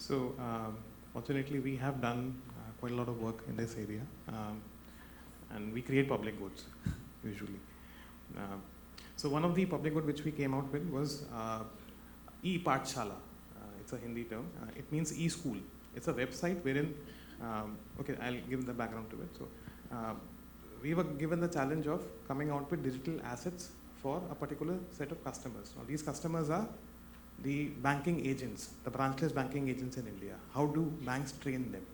So fortunately, we have done quite a lot of work in this area, and we create public goods usually. So one of the public good which we came out with was e-Pathshala. It's a Hindi term. It means e-school. It's a website wherein, okay, I'll give the background to it. So we were given the challenge of coming out with digital assets for a particular set of customers. Now these customers are the banking agents, the branchless banking agents in India. How do banks train them?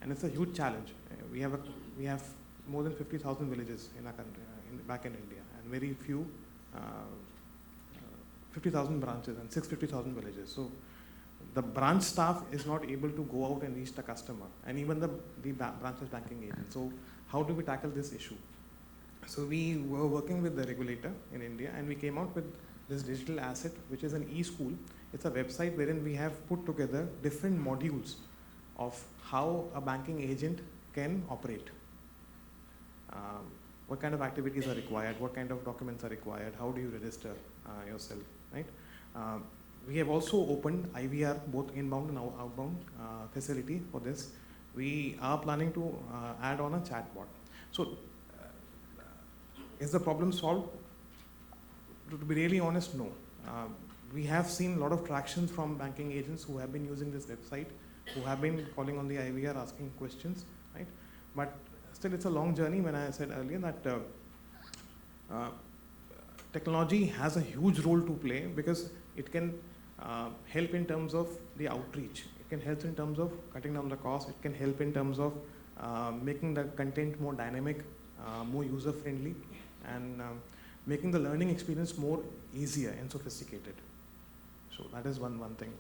And it's a huge challenge. We have more than 50,000 villages in our country, back in India, and very few, 50,000 branches and 650,000 villages. So the branch staff is not able to go out and reach the customer, and even the branchless banking agent. So how do we tackle this issue? So we were working with the regulator in India, and we came out with this digital asset, which is an e-school. It's a website wherein we have put together different modules of how a banking agent can operate. What kind of activities are required, what kind of documents are required, how do you register yourself, right? We have also opened IVR, both inbound and outbound facility for this. We are planning to add on a chatbot. So is the problem solved? To be really honest, no. We have seen a lot of traction from banking agents who have been using this website, who have been calling on the IVR asking questions, right? But still, it's a long journey. When I said earlier that technology has a huge role to play, because it can help in terms of the outreach. It can help in terms of cutting down the cost. It can help in terms of making the content more dynamic, more user-friendly, and making the learning experience more easier and sophisticated. So that is one thing.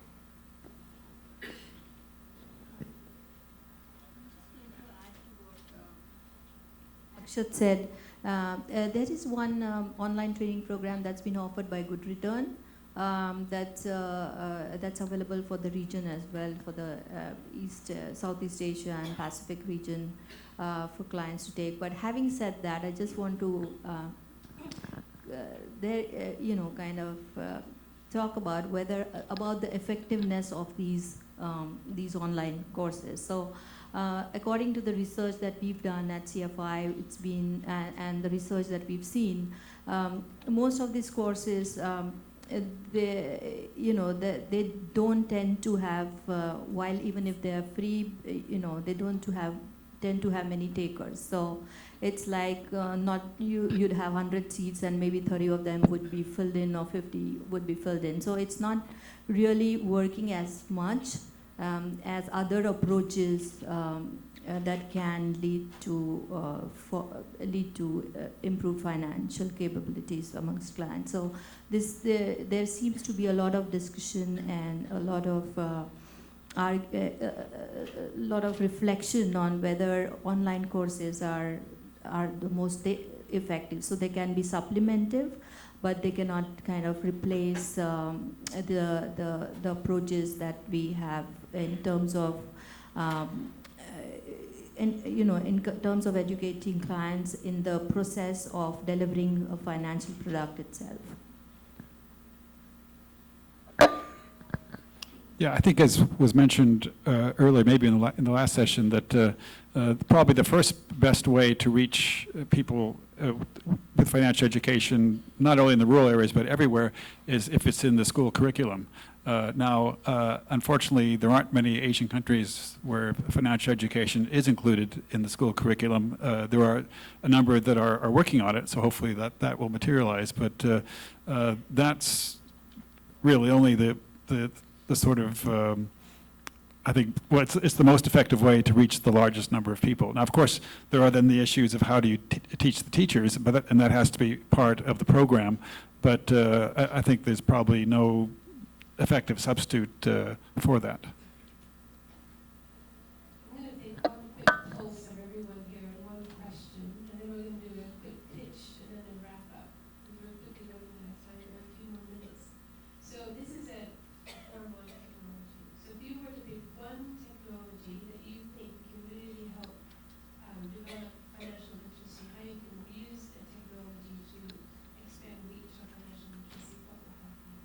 Akshat said, there is one online training program that's been offered by Good Return that's available for the region as well, for the Southeast Asia and Pacific region for clients to take. But having said that, I just want to talk about about the effectiveness of these online courses. So according to the research that we've done at CFI, it's been and the research that we've seen, most of these courses they don't tend to have, while even if they are free, they don't tend to have many takers. So it's like you'd have 100 seats and maybe 30 of them would be filled in, or 50 would be filled in. So it's not really working as much as other approaches that can lead to improved financial capabilities amongst clients. So there seems to be a lot of discussion and a lot of reflection on whether online courses are the most effective. So they can be supplementive, but they cannot kind of replace the approaches that we have in terms of in terms of educating clients in the process of delivering a financial product itself. Yeah, I think as was mentioned earlier, maybe in the last session, that probably the first best way to reach people with financial education, not only in the rural areas but everywhere, is if it's in the school curriculum. Now, unfortunately, there aren't many Asian countries where financial education is included in the school curriculum. There are a number that are working on it, so hopefully that will materialize. But that's really only the sort of, I think, well, it's the most effective way to reach the largest number of people. Now, of course, there are then the issues of how do you teach the teachers, and that has to be part of the program. But I think there's probably no effective substitute for that. I'm going to take one quick pulse of everyone here and one question, and then we're going to do a quick pitch and then a wrap up. We're quickly going to have time for a few more minutes. So this is a form on technology. So if you were to pick one technology that you think can really help develop financial literacy, how you can use the technology to expand reach of financial literacy, what would that be?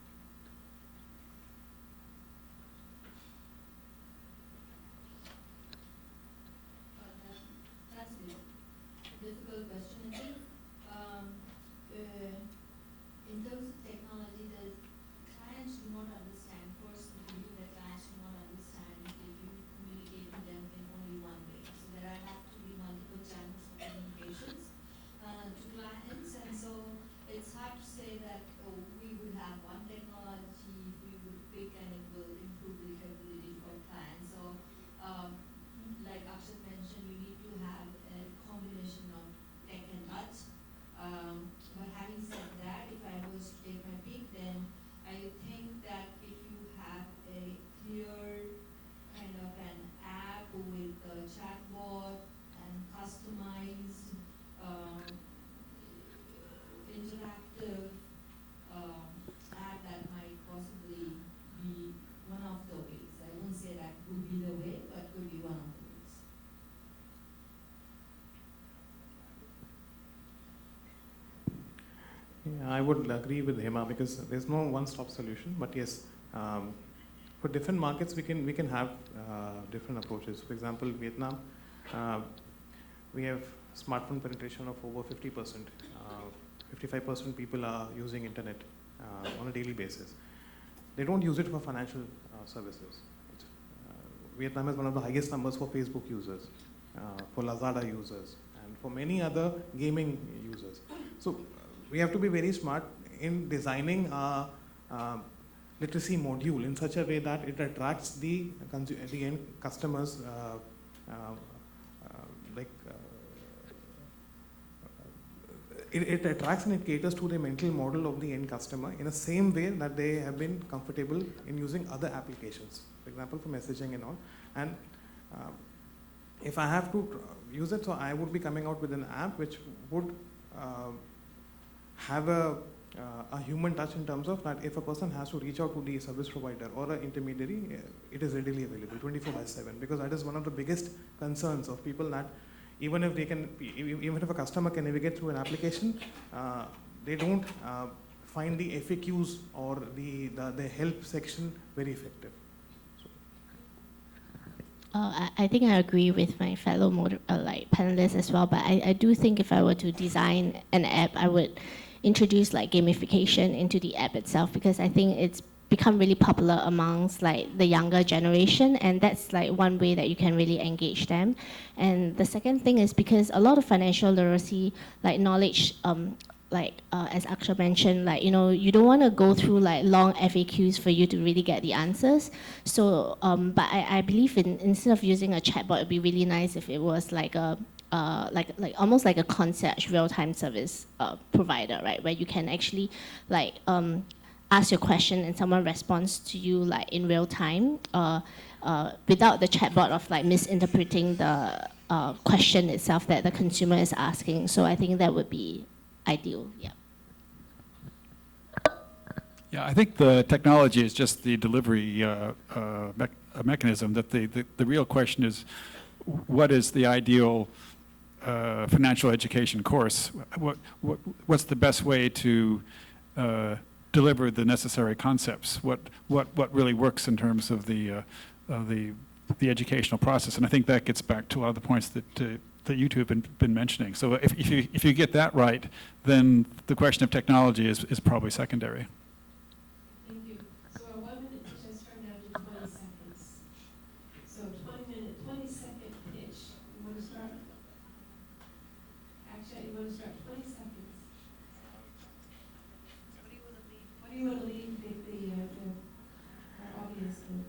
I would agree with Hema because there's no one-stop solution. But yes, for different markets, we can have different approaches. For example, Vietnam, we have smartphone penetration of over 50%. 55% people are using internet on a daily basis. They don't use it for financial services. Vietnam has one of the highest numbers for Facebook users, for Lazada users, and for many other gaming users. So we have to be very smart in designing a literacy module in such a way that it attracts the end customers it attracts and it caters to the mental model of the end customer in the same way that they have been comfortable in using other applications, for example, for messaging and all. And if I have to use it, so I would be coming out with an app which would have a human touch in terms of that if a person has to reach out to the service provider or an intermediary, it is readily available 24/7, because that is one of the biggest concerns of people, that even if a customer can navigate through an application, they don't find the FAQs or the help section very effective. I think I agree with my fellow panelists as well, but I do think if I were to design an app, I would introduce gamification into the app itself, because I think it's become really popular amongst the younger generation, and that's one way that you can really engage them. And the second thing is because a lot of financial literacy knowledge, as Akshay mentioned, you don't want to go through long FAQs for you to really get the answers. So, but I believe instead of using a chatbot, it'd be really nice if it was almost like a concierge real-time service provider, right? Where you can actually ask your question and someone responds to you in real time, without the chatbot of misinterpreting the question itself that the consumer is asking. So I think that would be ideal. Yeah. Yeah, I think the technology is just the delivery mechanism. That the real question is, what is the ideal financial education course? What's the best way to deliver the necessary concepts? What really works in terms of the educational process? And I think that gets back to a lot of the points that you two have been mentioning. So if you get that right, then the question of technology is probably secondary. Thank you. So our 1 minute pitch has turned down to 20 seconds. So 20-second pitch. You want to start? Actually, you want to start 20 seconds. What do you want to leave our audience with?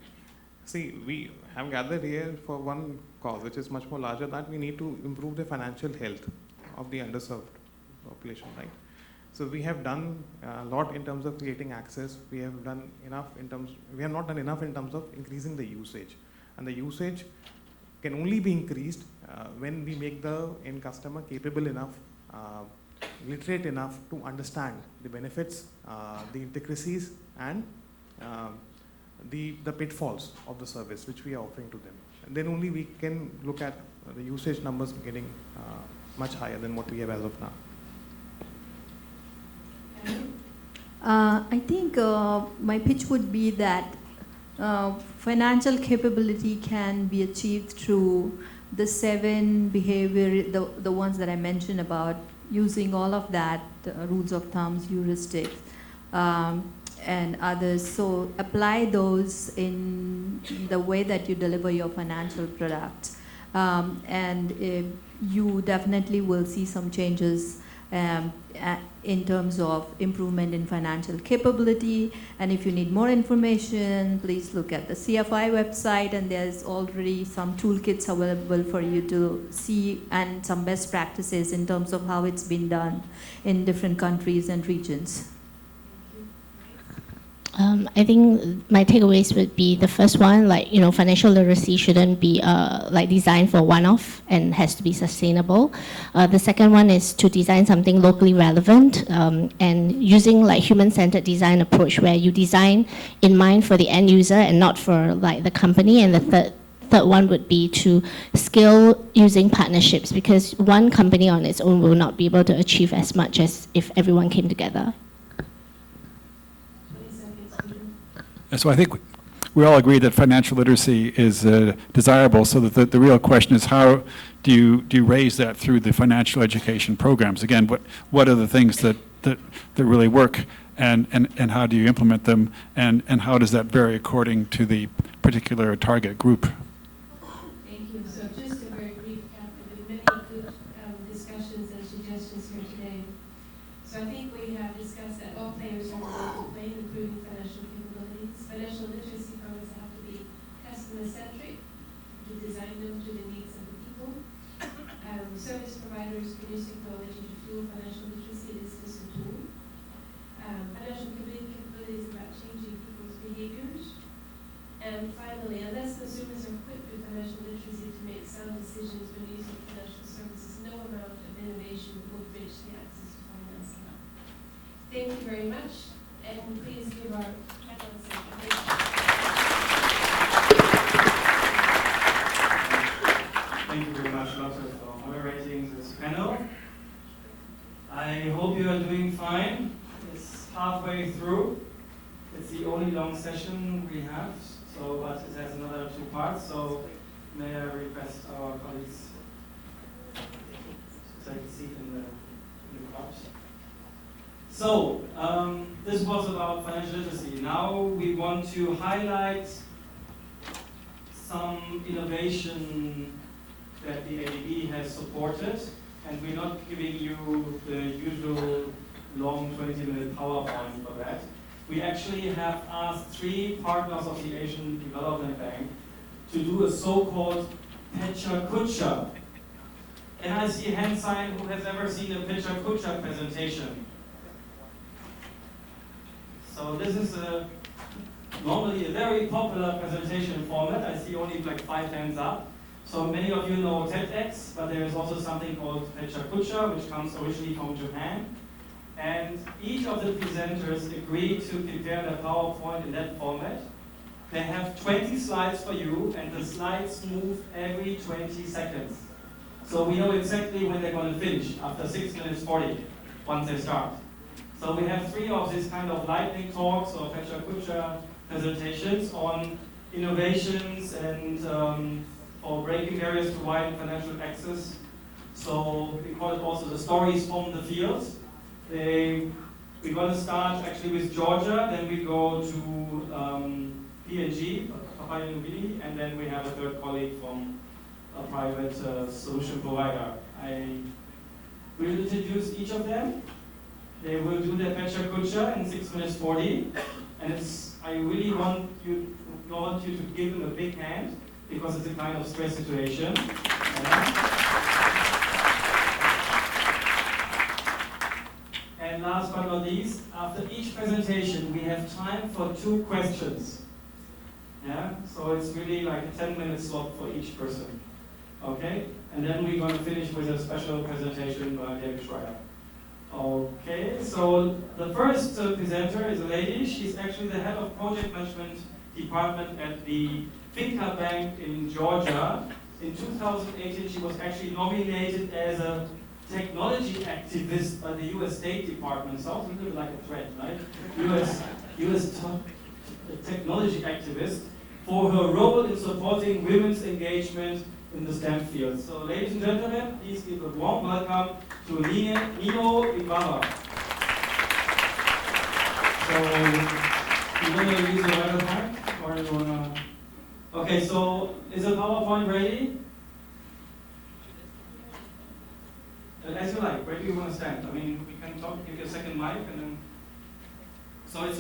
See, we have gathered here for one cause, which is much more larger, that we need to improve the financial health of the underserved population, right? So we have done a lot in terms of creating access. We have not done enough in terms of increasing the usage. And the usage can only be increased when we make the end customer capable enough, literate enough to understand the benefits, the intricacies, and the pitfalls of the service which we are offering to them. And then only we can look at the usage numbers getting much higher than what we have as of now. I think my pitch would be that financial capability can be achieved through the 7 behavior, the ones that I mentioned about using all of that, rules of thumbs, heuristics, and others. So apply those in the way that you deliver your financial product. And you definitely will see some changes in terms of improvement in financial capability. And if you need more information, please look at the CFI website, and there's already some toolkits available for you to see, and some best practices in terms of how it's been done in different countries and regions. I think my takeaways would be the first one, financial literacy shouldn't be designed for one-off and has to be sustainable. The second one is to design something locally relevant and using human-centered design approach where you design in mind for the end user and not for the company. And the third one would be to scale using partnerships, because one company on its own will not be able to achieve as much as if everyone came together. 20 seconds, Stephen. And so I think we all agree that financial literacy is desirable, so that the real question is how do you raise that through the financial education programs? Again, what are the things that really work, and how do you implement them, and how does that vary according to the particular target group? Thank you. So just a very brief recap. There have been many good discussions and suggestions here today. So I think we have discussed that all players have a role to play in improving financial capabilities. Financial literacy programs have to be customer-centric, to design them to the needs of the people. Service providers can use technology to fuel financial literacy. This is a tool. Financial capability is about changing people's behaviors. And finally, unless consumers are equipped with financial literacy to make sound decisions when using financial services, no amount of innovation will bridge the access to financing. Thank you very much, and please give our panelists a big Thank you very much, Lotte, for moderating this panel. I hope you are doing fine. It's halfway through. It's the only long session we have, but it has another 2 parts, so may I request our colleagues to take a seat in the crowd. So, this was about financial literacy. Now we want to highlight some innovation that the ADB has supported, and we're not giving you the usual long 20-minute PowerPoint for that. We actually have asked 3 partners of the Asian Development Bank to do a so-called Pecha Kucha. Can I see a hand sign who has ever seen a Pecha Kucha presentation? So this is normally a very popular presentation format. I see only like 5 hands up. So many of you know TEDx, but there is also something called Pecha Kucha, which comes originally from Japan. And each of the presenters agreed to prepare their PowerPoint in that format. They have 20 slides for you, and the slides move every 20 seconds. So we know exactly when they're going to finish, after 6 minutes 40, once they start. So we have 3 of these kind of lightning talks or Pecha Kucha presentations on innovations and for breaking barriers to widen financial access. So we call it also the stories from the field. We're going to start actually with Georgia, then we go to PNG, Papua New Guinea, and then we have a third colleague from a private solution provider. I will introduce each of them. They will do their Pecha Kucha in 6 minutes 40, and I really want you to give them a big hand, because it's a kind of stress situation. And last but not least, after each presentation, we have time for 2 questions. Yeah, so it's really like a 10-minute slot for each person. Okay, and then we're going to finish with a special presentation by David Schreier. Okay, so the first presenter is a lady. She's actually the head of project management department at the Finca Bank in Georgia. In 2018, she was actually nominated as a technology activist by the US State Department. Sounds a little bit like a threat, right? US technology activist for her role in supporting women's engagement in the STEM field. So, ladies and gentlemen, please give a warm welcome to Nino Ibarra. So, you want to use the PowerPoint, or you want to? Okay, so is the PowerPoint ready? As you like. Where do you want to stand? I mean, we can talk. Give you a second mic, and then. So it's.